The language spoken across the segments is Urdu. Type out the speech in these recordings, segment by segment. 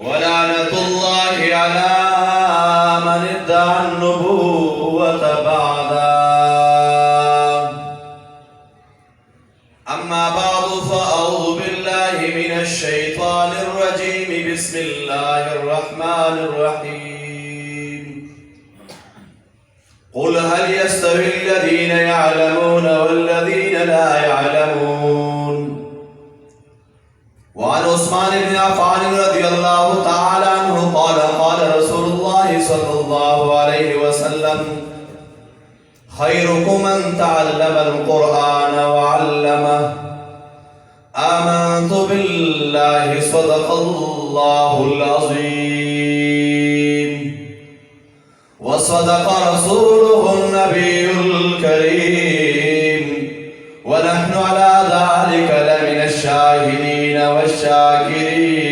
ولعنة الله على من ادعى النبوة بعدا. أما بعد فأعوذ بالله من الشيطان الرجيم. بسم الله الرحمن الرحيم. قل هل يستوي الذين يعلمون والذين لا يعلمون. وعن عثمان بن عفان رضي الله تعالى عنه قال قال رسول الله صلى الله عليه وسلم خيركم من تعلم القرآن وعلمه. آمنت بالله صدق الله العظيم وصدق رسوله النبي الكريم ونحن على ذلك لمن الشاهدين والشاكرين.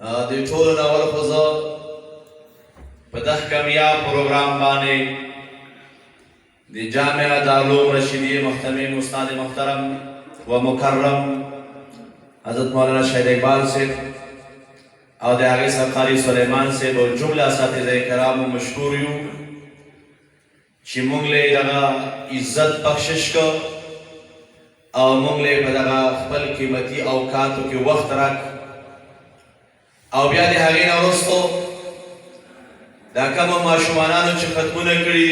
د ټولو ناول خو زه په دغه کامیاب پروګرام باندې د جامعه دارالعلوم رشیدیه محترم استاد محترم و مکرم حضرت مولانا شهید اقبال صاحب او د هغې سره قاری سلیمان صاحب او جمله اساتذه کرامو مشکور یو چې موږ له دغه عزت بخشش کو او موږ له په دغه خپل قیمتي اوقاتو کې وخت راک او بیا د هغې نه وروستو دا کومو ماشومانانو چې ختمونه کړي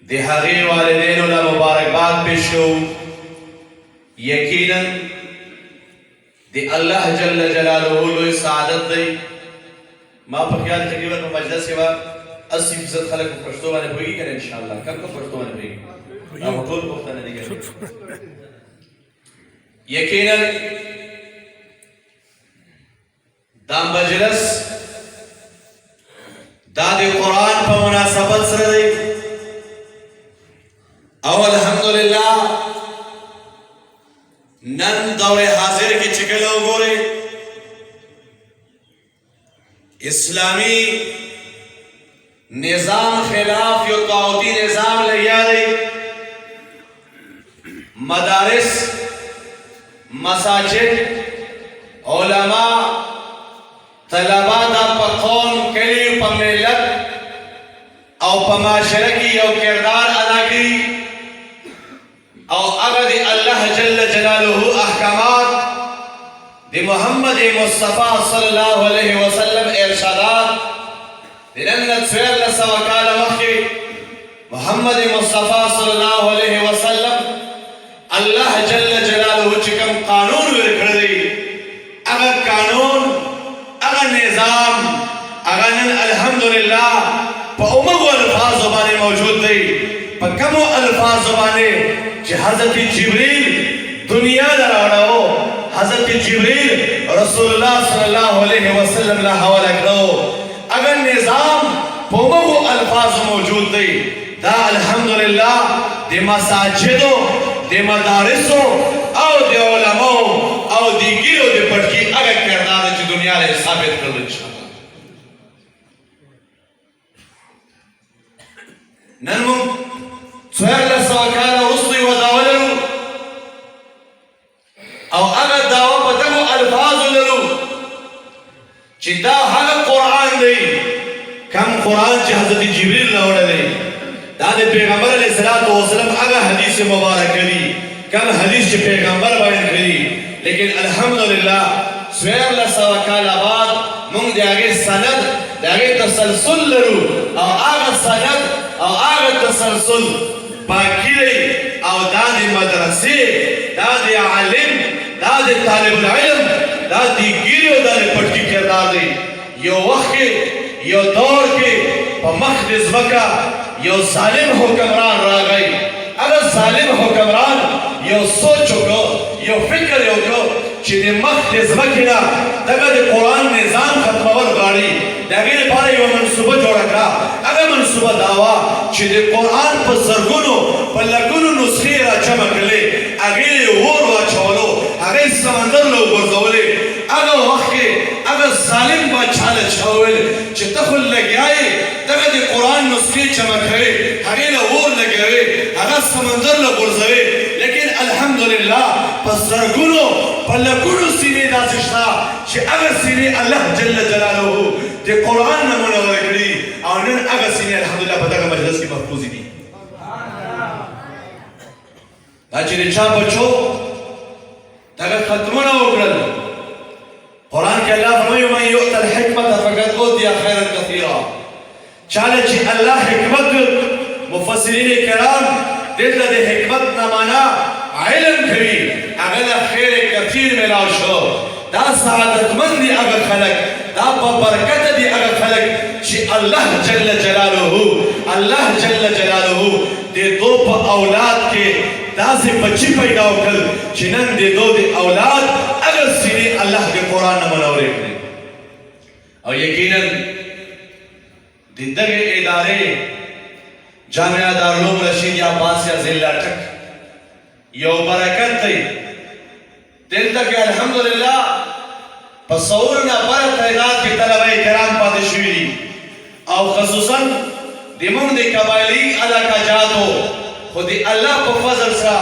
د هغې والدینو له مبارکباد پیش کوو. یقینا د الله جل جلاله لوی سعادت دی. ما په خیال تقریبا په مجلس کې به 80% خلک په پښتو باندې پوهېږي که نه انشاءالله کم په پښتو باندې پوهېږي. دا خو ټول پښتانه دي که یقینا دا مجلس دا د قرآن په مناسبت سره دی او الحمدلله نن دور حاضر کې چې کله وګورئ اسلامی نظام خلاف یو طاغوتی نظام لګیا دی. مدارس، مساجد، علماء، طلبا دا په قوم کلی په ملت او په معاشره کې یو کردار ادا کړي او هغه د الله جل جلاله احکامات د محمد مصطفی صلی الله علیه وسلم ارشادات د نن نه 1400 کاله مخکې محمد مصطفی صلی الله علیه وسلم الله جل جلاله چې کوم قانون ورکړی دی هغه قانون نظام اگر نن الحمدللہ پا امگو الفاظ زبانے موجود دی. پا کمو الفاظ زبانے چی حضرت جبریل دنیا در آڑاو حضرت جبریل رسول اللہ صلی اللہ علیہ وسلم لا حوالہ کرو. اگر نظام پا امگو الفاظ موجود دی دا الحمدللہ دی مساجدو دی مدارسو او دی علماء او دی گیرو دی پٹکی اگر کردار چی دنیا لے ثابت کرو انشاءاللہ. نن مون 1400 کاله وروسته یوه دعوه لرو او هغه دعوه په دغو الفاظو لرو چې دا هغه قرآن دی کم قرآن چې حضرت جبریل راوړی دی. دا د پیغمبر علیه السلام هغه حدیث مبارک دی کم حدیث چې پیغمبر بیان کړي. لیکن الحمدلله 1400 کاله بعد مونږ د هغې سند د هغې تسلسل لرو او هغه سند او هغه تسلسل باقی دی او دا د مدرسې دا د عالم دا د طالب العلم دا دیگیری او دا پټکی کردار دی یو وخت کې یو دور کې په مخ د ځمکه یو ظالم حکمران راغی هغه ظالم حکمران یو سوچ وکړو یو فکر یې وکړو چې د مخ د ځمکې نه دغه د قرآن نظام ختمول غواړي د هغې لپاره یوه منصوبه جوړه کړه هغه منصوبه دا وه چې د قرآن په زرګونو په لکونو نسخې را جمع کړلې هغې یې اور واچولو هغې سمندر له وغورځولې هغه وخت کې هغه ظالم باچا له چا وویل چې ته خو لګیا یې دغه د قرآن نسخې جمع کوې هغې له اور لګوې هغه سمندر له غورځوې لیکن الحمدلله په زرګونو په لکونو سینې داسې شته چې هغه سینې الله جل جلاله د قرآن نه منوره کړي او نن هغه سینې الحمدلله په دغه مجلس کې محفوظې دي دا چې د چا بچو دغه ختمونه وکړل قرآن کې الله فرمایي ومن یؤت الحکمة فقد اوتي خیرا کثیرا چاله چې الله حکمت مفسرین کرام دلته د حکمت نه معنا علم کوي هغه له خیر کثیر ملاو شو دا سعادتمند دي هغه خلک دا په برکت دي هغه خلک چې الله جل جلاله د دو په اولاد کې داسې بچي پیدا وکړل چې نن د دو د اولاد هغه سینې الله د قرآن نه منورې کړي او یقینا د دغه ادارې جامعه دارالعلوم رشید عباس یا ضلع ټک یو برکت دی دلته کې الحمدلله په سوالو نه بره تعداد کې طلبه کرام پاتې شوي دي او خصوصا د موږ د قبایلي علاقه جاتو خو د الله په فضل سره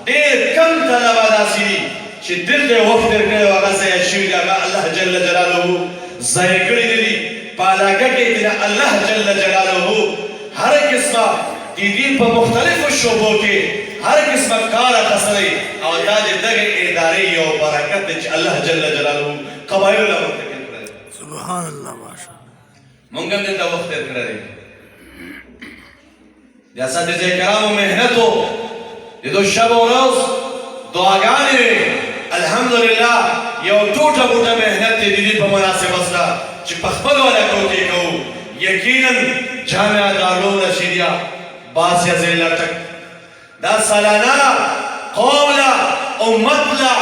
ډېر کم طلبه داسې دي چې دلته وخت تېر کړی او هغه ضایع شوي دي هغه الله جل جلاله ضایع کړي نه دي په علاقه کې د الله جل جلاله هر قسمه د دین په مختلفو شعبو کې هر قسمه کار اخیستلی او دا د دغې ادارې یو برکت دی چې الله جل جلاله قبایلو له منتقل کړی سبحان الله ماشاء موږ هم دلته وخت تېر کړی دی د اساتذه کرامو محنت و د دو شب و روز دعاګانې وې الحمدلله یو ټوټه بوټه محنت دی د دې په مناسبت سره چې په خپلو علاقو کې کوو یقینا جامعه دارالعلوم رشیدیه باسیا ضلع ټک دا سالانه قوم له امت له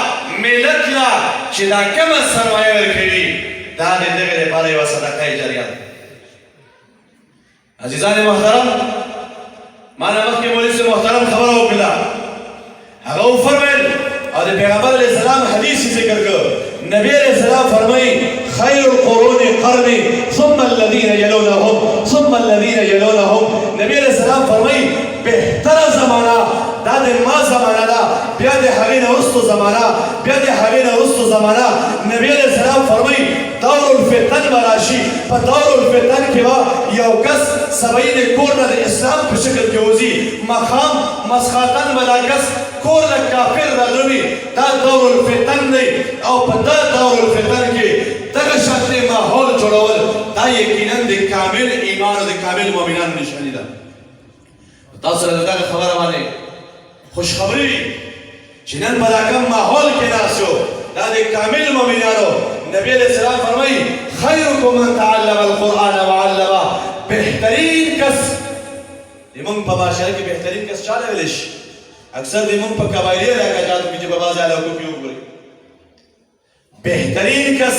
ملت له چې دا کومه سرمایه ورکوي دا د دغې لپاره یوه صدقه جاریه ده عزیزان محترم مانا مخکې مولوي صاحب محترم خبره وکړه هغه وفرمیل او د پیغمبر علیه السلام حدیث ذکر کړ نبی علیه السلام فرمایي خیر القرون قرني ثم الذين يلونهم ثم الذين يلونهم نبی علیه السلام فرمایي بهتره زمانه دا د ما زمانه ده بیا د هغې نه وروستو زمانه بیا د هغې نه وروستو زمانه نبی علیه السلام فرمایي دور الفتن به راشي په دور الفتن کې به یو کس سبعي د کور نه د اسلام په شکل کې وځي ماښام مسخاتن به دا کس کور له کافر رادروي دا دور الفتن دی او په دا دور الفتن کې دغه شانتې ماحول جوړول دا یقینا د کامل ایمان او د کامل مؤمنانو نښانې ده تاسو سره د دغه خبره باندې خوشخبري چې نن په دا کوم ماحول کې ناست یو دا د کامل مؤمنانو نبی علیہ السلام فرمایي خیرکم من تعلم القرآن وعلمه بهترین کس د موږ په معاشره کې بهترین کس چاله ویلی شي اکثر د موږ په قبایلي علاقه جاتو کې چې په بعضې علاقو کې وګورئ بهترین کس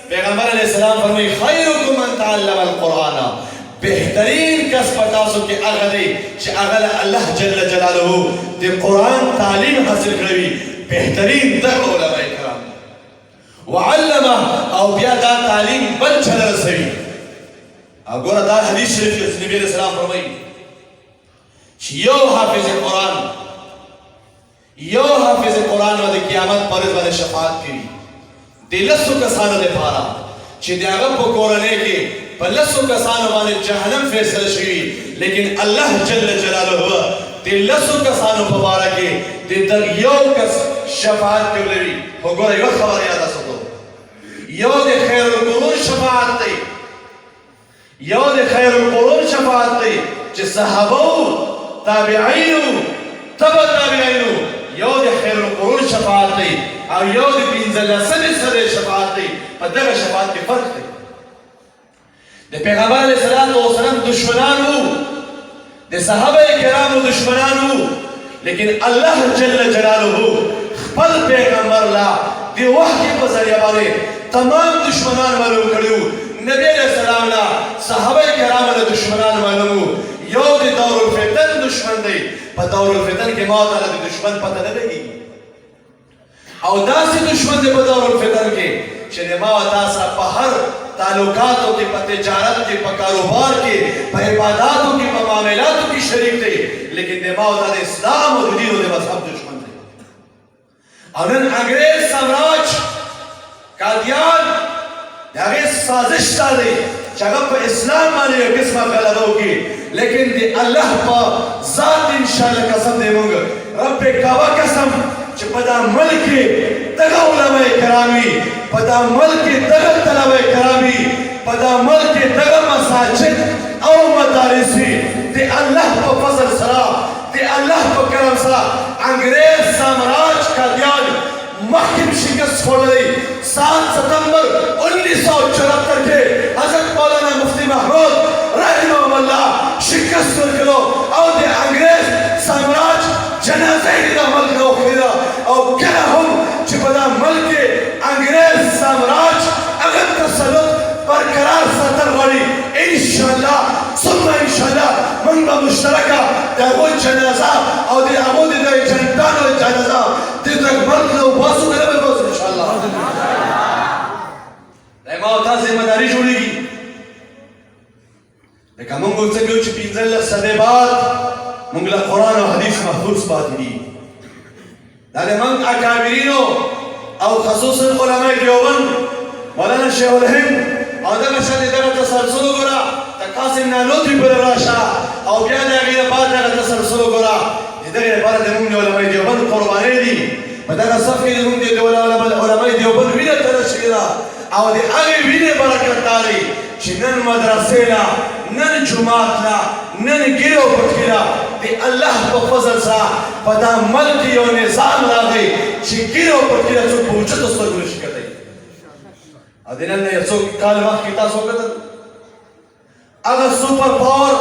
پیغمبر علیہ السلام فرمایي خیرکم من تعلم القرآن بهترین کس په تاسو کې هغه دی چې هغه له الله جل جلاله د قرآن تعلیم حاصل کړی بهترین دغه علما کرام وعلمه او بیا دا تعلیم بل چل رسوي او ګوره دا حدیث شریف کې نبی علیہ السلام فرمایي چې یو حافظ قرآن به د قیامت پر ورځ باندې شفاعت کوي د لسو کسانو لپاره چې د هغه په کورنۍ کې په لسو کسانو باندې جهنم فیصله شوي لیکن الله جل جلاله د لسو کسانو په باره کې د دغه یو کس شفاعت کوي وګوره یو خبره یاد ساتو یو د خیر القرون شفاعت دی یو د خیر القرون شفاعت دی چې صحابه تابعین تبع تابعین یو د خیر القرون شفاعت دی او یو د پنځلسمې سره په دغه شفاعت کې فرق دی د پیغمبر علیه السلام دشمنان وو د صحابه کرامو دشمنان وو لیکن الله جل جلاله خپل پیغمبر لا دی وحی په ذریعہ باندې تمام دشمنان معلوم کړیو نبی علیہ السلام لا صحابه کرامو له دشمنان معلومو یو د دور الفتن دشمن دی په دور الفتن کې ما تعالی د دشمن پته نه لګي او داسې دشمن دی په دور الفتن کې چې ما تاسو په هر تعلقاتو کې په تجارت کې په کاروبار کې په عبادتو کې په معاملاتو کې شریک دی لیکن د ما د اسلام او د دین او د مذهب دشمن دی او نن انګریز سامراج قادیان دغه سازش دی چې هغه په اسلام باندې یو قسمه غلبه وکړي لیکن د الله په ذات ان شاء الله قسم دی مونږ رب کعبه قسم چې په دا ملک دغه علماء کرامي په دا ملک دغه طلبه کرامي په دا ملک دغه مساجد او مدارس د الله په فضل سره د الله په کرم سره انګریز سامراج قادیان مخکې شکست خوړلی 7 ستمبر 1974 کې حضرت مولانا مفتی محمود رحمهم الله شکست ورکړو او د انګریز سامراج جنازه یې د ملک وخوړه او کله هم چې په دا ملک انګریز سامراج هغه تسلط برقرار ساتل غواړي انشاءالله ثم انشاءالله موږ به مشترکه د هغوی جنازه او د هغوی د ایجنټانو جنازه د دغه ملک نه وباسو که نه به وباسو انشاءالله د ما او تا ذمهداري جوړېږي لکه موږ څنګه یو چې 15 صدۍ بعد موږ له قرآن او حدیث محفوظ پاتې دي دا د موږ اکابرینو او خصوصا علماء دیوبند مولانا شیخ الهند او دغه شان دغه تسلسل وګوره د قاسم نانوتوي پورې راشه او بیا د هغې نه بعد دغه تسلسل وګوره د دغې لپاره د موږ د علماء دیوبند قربانۍ دي په دغه صف کې د موږ د علماء دیوبند وینه تره شوې ده او د هغې وینې برکت دا دی چې نن مدرسې لا نن جومات لا نن ګیر او پټکي لا د الله په فضل سره په دا ملک یو نظام راغی چې ګیر او پټکي لا څوک په اوچتو سترګو نشي کتلی او د نن نه یو څو کال مخکې تاسو وکتل هغه سوپر پاور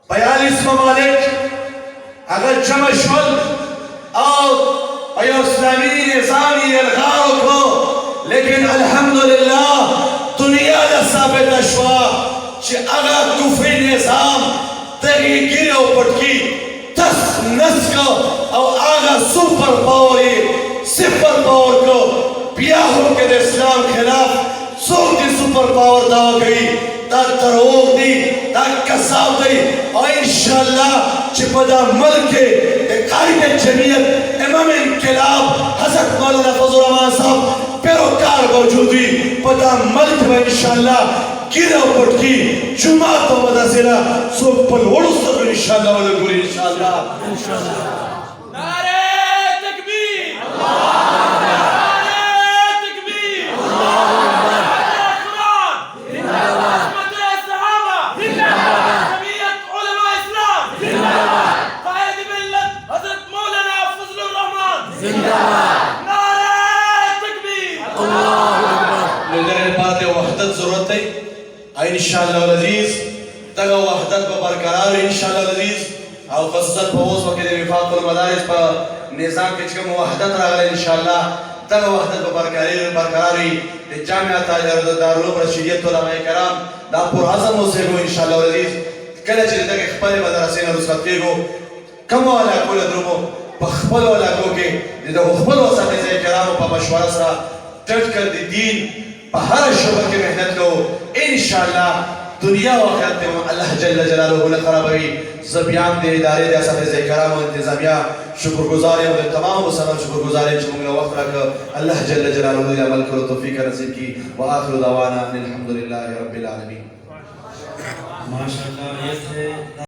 42 ممالک هغه جمع شول او یو اسلامي نظام یې الغا وکړو لیکن الحمدلله دنیا له ثابته شوه چې هغه کفري نظام دغې ګیرې او پټکي تس نس کړه او هغه سوپر پاور یې صفر پاور کړه بیا هم که د اسلام خلاف څوک د سوپر پاور دعوه کوي دا دروغ دی دا کذاب دی او انشاءالله چې په دا ملک کې د قائد جمعیت امام انقلاب حضرت مولانا فضل الرحمان صاحب پیروکار موجود وي په دا ملک به انشاءالله ګیره او پټکي جومات او مدرسې له څوک په لوړو سترګو انشاءالله ونه ګوري انشاءالله نعرہ تکبیر ضرورت ہے انشاءاللہ العزیز دغه وحدت به برقرار انشاءاللہ العزیز او خصوصا په اوس وخت کې د وفاق المدارس په نظام کې چې کوم وحدت راغلی انشاءالله دغه وحدت به برقرار وي د جامعه دارالعلوم رشیدیه علماء کرام دا پرعزم اوسېږو انشاءاللہ العزیز کله چې دغه خپلې مدرسې نه رخصت کېږو کومو علاقو له دروغو په خپلو علاقو کې د دغو خپلو اساتذه کرامو په مشوره سره ډډ کړ د دین په هر شعبه کې محنت کوو انشاءالله دنیا و آخرت میں اللہ جل جلالہ نے خرابوی زبیان دے ادارے دے اساتذہ کرام و انتظامیہ شکر گزارے اور تمام مسلمان شکر گزارے جو منگا وقت رکھ اللہ جل جلالہ نے عمل کرو توفیق نصیب کی وآخر دعوانا الحمدللہ رب العالمین. ماشاءاللہ یہ تھے